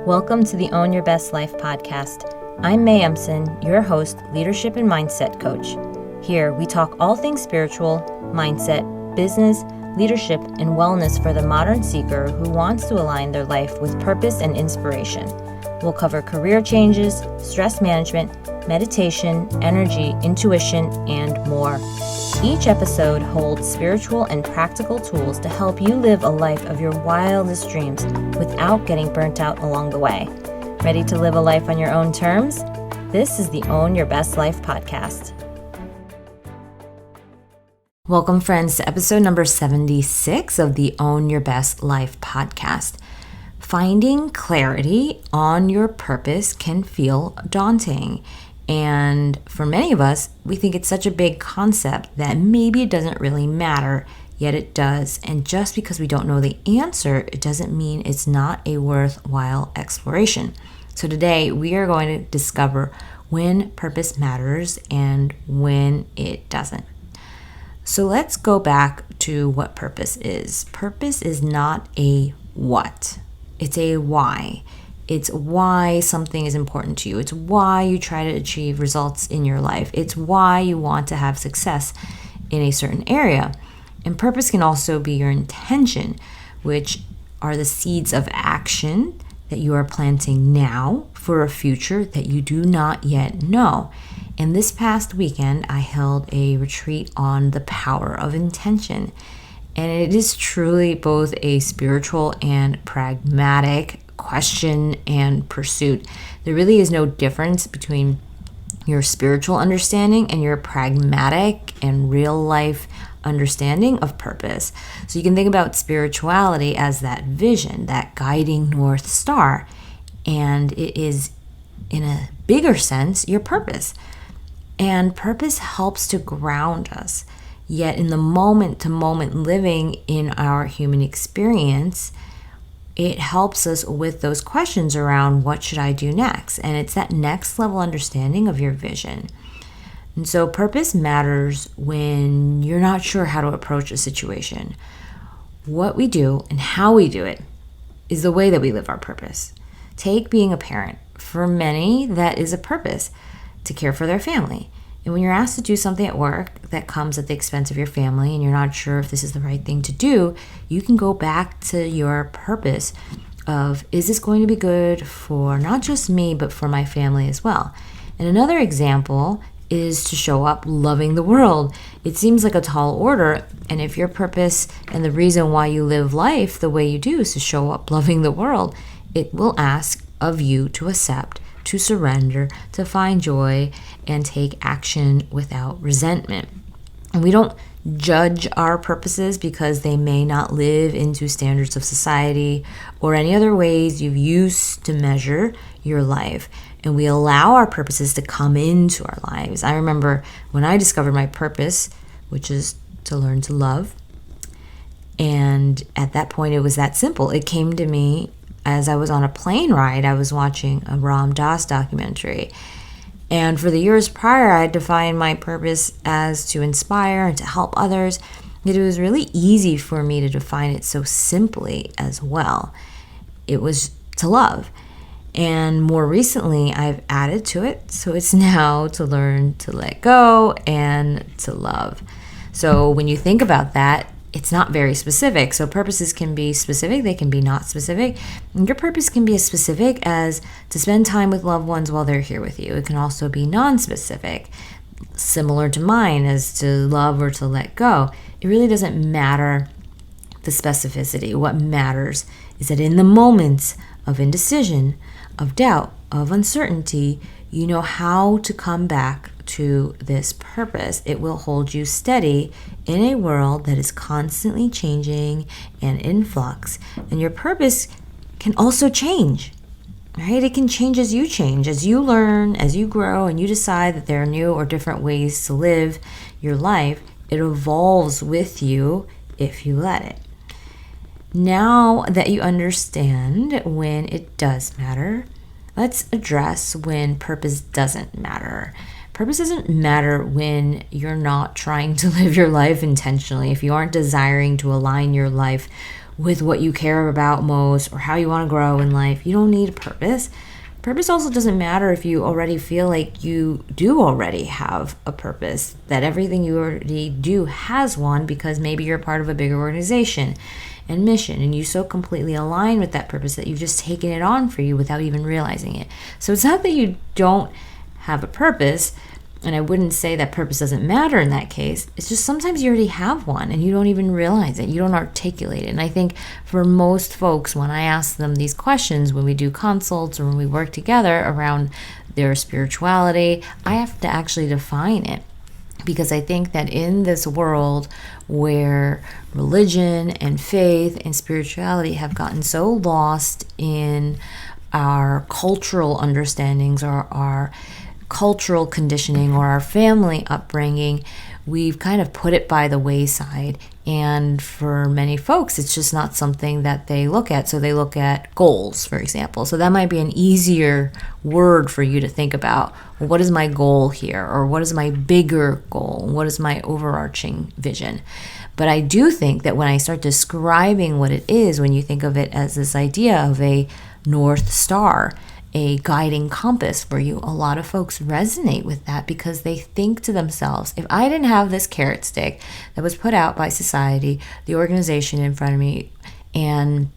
Welcome to the Own Your Best Life podcast. I'm May Emson, your host, leadership and mindset coach. Here, we talk all things spiritual, mindset, business, leadership, and wellness for the modern seeker who wants to align their life with purpose and inspiration. We'll cover career changes, stress management, meditation, energy, intuition, and more. Each episode holds spiritual and practical tools to help you live a life of your wildest dreams without getting burnt out along the way. Ready to live a life on your own terms? This is the Own Your Best Life podcast. Welcome, friends, to episode number 76 of the Own Your Best Life podcast. Finding clarity on your purpose can feel daunting. And for many of us, we think it's such a big concept that maybe it doesn't really matter, yet it does. And just because we don't know the answer, it doesn't mean it's not a worthwhile exploration. So today we are going to discover when purpose matters and when it doesn't. So let's go back to what purpose is. Purpose is not a what, it's a why. It's why something is important to you. It's why you try to achieve results in your life. It's why you want to have success in a certain area. And purpose can also be your intention, which are the seeds of action that you are planting now for a future that you do not yet know. And this past weekend, I held a retreat on the power of intention. And it is truly both a spiritual and pragmatic question and pursuit. There really is no difference between your spiritual understanding and your pragmatic and real life understanding of purpose. So you can think about spirituality as that vision, that guiding North Star, and it is, in a bigger sense, your purpose. And purpose helps to ground us. Yet in the moment-to-moment living in our human experience, it helps us with those questions around what should I do next? And it's that next level understanding of your vision. And so purpose matters when you're not sure how to approach a situation. What we do and how we do it is the way that we live our purpose. Take being a parent. For many, that is a purpose, to care for their family. And when you're asked to do something at work that comes at the expense of your family and you're not sure if this is the right thing to do, you can go back to your purpose of, is this going to be good for not just me, but for my family as well? And another example is to show up loving the world. It seems like a tall order, and if your purpose and the reason why you live life the way you do is to show up loving the world, it will ask of you to accept, to surrender, to find joy, and take action without resentment. And we don't judge our purposes because they may not live into standards of society or any other ways you've used to measure your life. And we allow our purposes to come into our lives. I remember when I discovered my purpose, which is to learn to love. And at that point, it was that simple. It came to me as I was on a plane ride. I was watching a Ram Dass documentary. And for the years prior, I had defined my purpose as to inspire and to help others. Yet it was really easy for me to define it so simply as well. It was to love. And more recently, I've added to it. So it's now to learn to let go and to love. So when you think about that, it's not very specific. So purposes can be specific, they can be not specific. And your purpose can be as specific as to spend time with loved ones while they're here with you. It can also be non-specific, similar to mine, as to love or to let go. It really doesn't matter the specificity. What matters is that in the moments of indecision, of doubt, of uncertainty, you know how to come back to this purpose. It will hold you steady in a world that is constantly changing and in flux. And your purpose can also change, right? It can change as you learn, as you grow, and you decide that there are new or different ways to live your life. It evolves with you if you let it. Now that you understand when it does matter, let's address when purpose doesn't matter. Purpose doesn't matter when you're not trying to live your life intentionally, if you aren't desiring to align your life with what you care about most or how you want to grow in life. You don't need a purpose. Purpose also doesn't matter if you already feel like you do already have a purpose, that everything you already do has one, because maybe you're part of a bigger organization and mission, and you so completely align with that purpose that you've just taken it on for you without even realizing it. So it's not that you don't have a purpose, and I wouldn't say that purpose doesn't matter in that case. It's just sometimes you already have one and you don't even realize it. You don't articulate it. And I think for most folks, when I ask them these questions, when we do consults or when we work together around their spirituality, I have to actually define it. Because I think that in this world where religion and faith and spirituality have gotten so lost in our cultural understandings or our cultural conditioning or our family upbringing, we've kind of put it by the wayside. And for many folks, it's just not something that they look at. So they look at goals, for example. So that might be an easier word for you to think about. Well, what is my goal here? Or what is my bigger goal? What is my overarching vision? But I do think that when I start describing what it is, when you think of it as this idea of a North Star, a guiding compass for you, a lot of folks resonate with that because they think to themselves, if I didn't have this carrot stick that was put out by society, the organization in front of me, and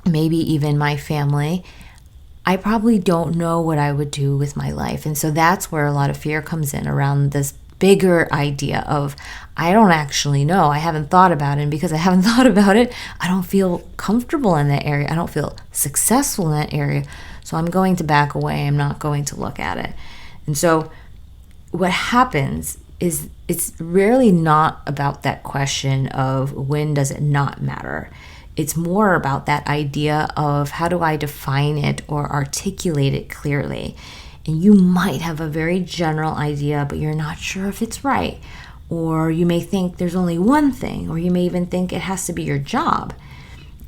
maybe even my family, I probably don't know what I would do with my life. And so that's where a lot of fear comes in around this bigger idea of, I don't actually know. I haven't thought about it. And because I haven't thought about it, I don't feel comfortable in that area. I don't feel successful in that area. So I'm going to back away. I'm not going to look at it. And so what happens is it's rarely not about that question of when does it not matter. It's more about that idea of how do I define it or articulate it clearly. And you might have a very general idea, but you're not sure if it's right. Or you may think there's only one thing, or you may even think it has to be your job.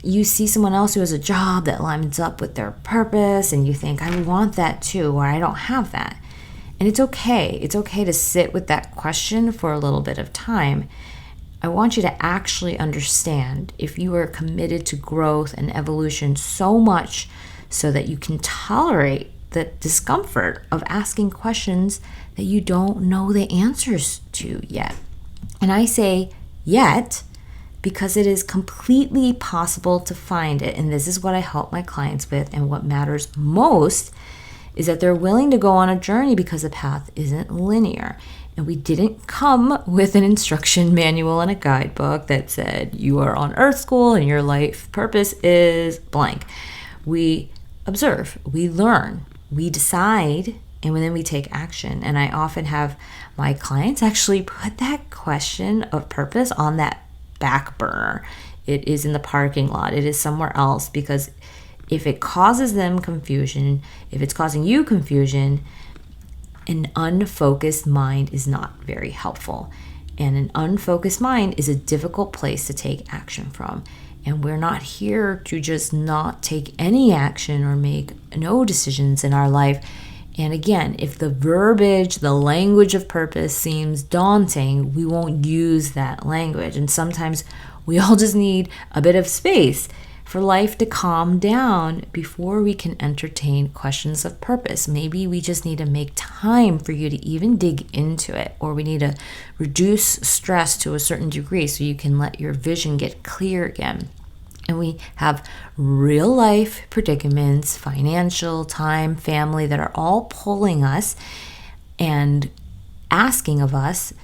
You see someone else who has a job that lines up with their purpose, and you think, I want that too, or I don't have that. And it's okay. It's okay to sit with that question for a little bit of time. I want you to actually understand if you are committed to growth and evolution so much so that you can tolerate the discomfort of asking questions that you don't know the answers to yet. And I say yet because it is completely possible to find it. And this is what I help my clients with. And what matters most is that they're willing to go on a journey because the path isn't linear. And we didn't come with an instruction manual and a guidebook that said you are on Earth School and your life purpose is blank. We observe, we learn, we decide, and then we take action. And I often have my clients actually put that question of purpose on that back burner. It is in the parking lot. It is somewhere else, because if it causes them confusion, if it's causing you confusion, an unfocused mind is not very helpful. And an unfocused mind is a difficult place to take action from. And we're not here to just not take any action or make no decisions in our life. And again, if the verbiage, the language of purpose seems daunting, we won't use that language. And sometimes we all just need a bit of space for life to calm down before we can entertain questions of purpose. Maybe we just need to make time for you to even dig into it, or we need to reduce stress to a certain degree so you can let your vision get clear again. And we have real life predicaments, financial, time, family, that are all pulling us and asking of us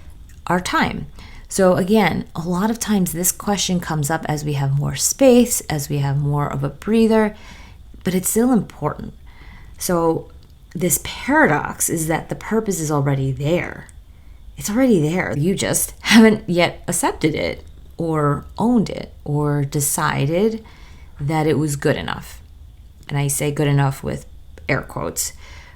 our time. So again, a lot of times this question comes up as we have more space, as we have more of a breather, but it's still important. So this paradox is that the purpose is already there. It's already there. You just haven't yet accepted it, or owned it, or decided that it was good enough. And I say good enough with air quotes.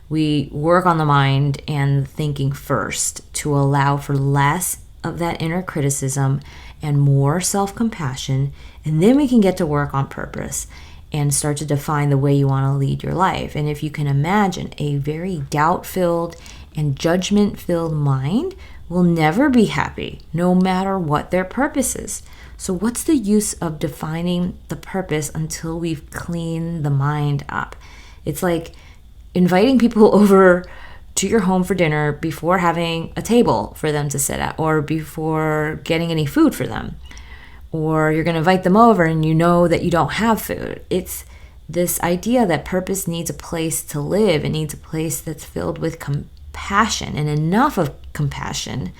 We work on the mind and thinking first to allow for less of that inner criticism and more self-compassion, and then we can get to work on purpose and start to define the way you want to lead your life. And if you can imagine, a very doubt-filled and judgment-filled mind will never be happy, no matter what their purpose is. So what's the use of defining the purpose until we've cleaned the mind up? It's like inviting people over to your home for dinner before having a table for them to sit at, or before getting any food for them. Or you're going to invite them over and you know that you don't have food. It's this idea that purpose needs a place to live. It needs a place that's filled with compassion, and enough of compassion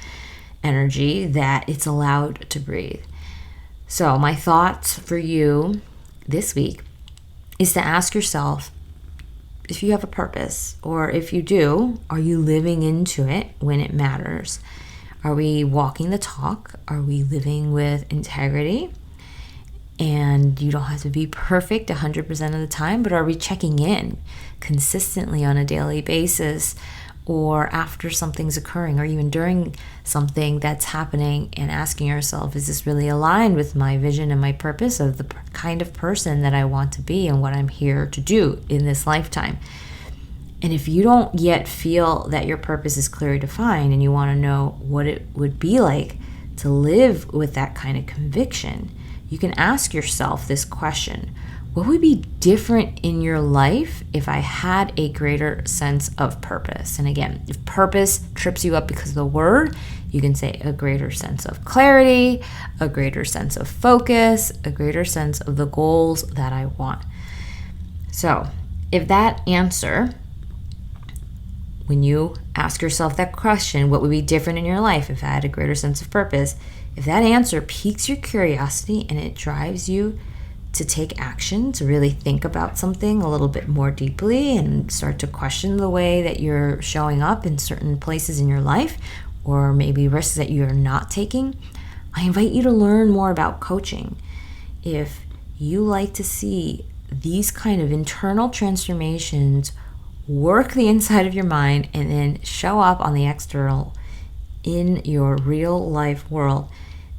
energy that it's allowed to breathe. So my thoughts for you this week is to ask yourself if you have a purpose, or if you do, are you living into it when it matters? Are we walking the talk? Are we living with integrity? And you don't have to be perfect 100% of the time, but are we checking in consistently on a daily basis, or after something's occurring, or even during something that's happening, and asking yourself, is this really aligned with my vision and my purpose of the kind of person that I want to be and what I'm here to do in this lifetime? And if you don't yet feel that your purpose is clearly defined and you want to know what it would be like to live with that kind of conviction, you can ask yourself this question: what would be different in your life if I had a greater sense of purpose? And again, if purpose trips you up because of the word, you can say a greater sense of clarity, a greater sense of focus, a greater sense of the goals that I want. So if that answer, when you ask yourself that question, what would be different in your life if I had a greater sense of purpose? If that answer piques your curiosity and it drives you to take action, to really think about something a little bit more deeply and start to question the way that you're showing up in certain places in your life, or maybe risks that you're not taking, I invite you to learn more about coaching. If you like to see these kind of internal transformations work the inside of your mind and then show up on the external in your real life world,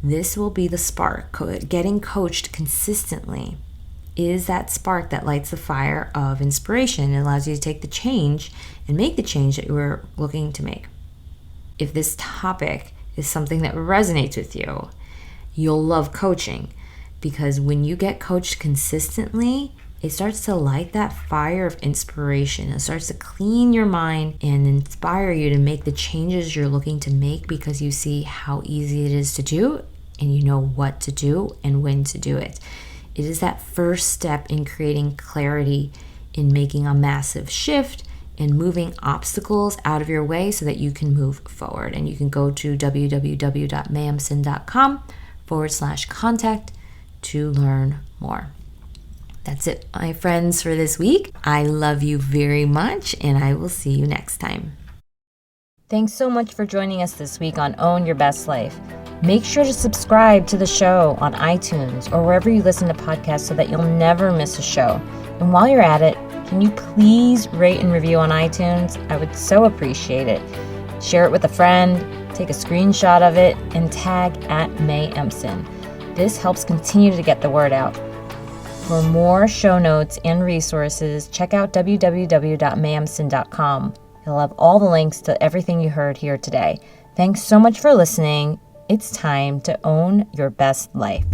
this will be the spark. Getting coached consistently is that spark that lights the fire of inspiration. It allows you to take the change and make the change that you were looking to make. If this topic is something that resonates with you, you'll love coaching, because when you get coached consistently, it starts to light that fire of inspiration. It starts to clean your mind and inspire you to make the changes you're looking to make, because you see how easy it is to do and you know what to do and when to do it. It is that first step in creating clarity, in making a massive shift and moving obstacles out of your way so that you can move forward. And you can go to www.mayamson.com/contact to learn more. That's it, my friends, for this week. I love you very much, and I will see you next time. Thanks so much for joining us this week on Own Your Best Life. Make sure to subscribe to the show on iTunes or wherever you listen to podcasts so that you'll never miss a show. And while you're at it, can you please rate and review on iTunes? I would so appreciate it. Share it with a friend, take a screenshot of it, and tag @MayEmson. This helps continue to get the word out. For more show notes and resources, check out www.mayemson.com. You'll have all the links to everything you heard here today. Thanks so much for listening. It's time to own your best life.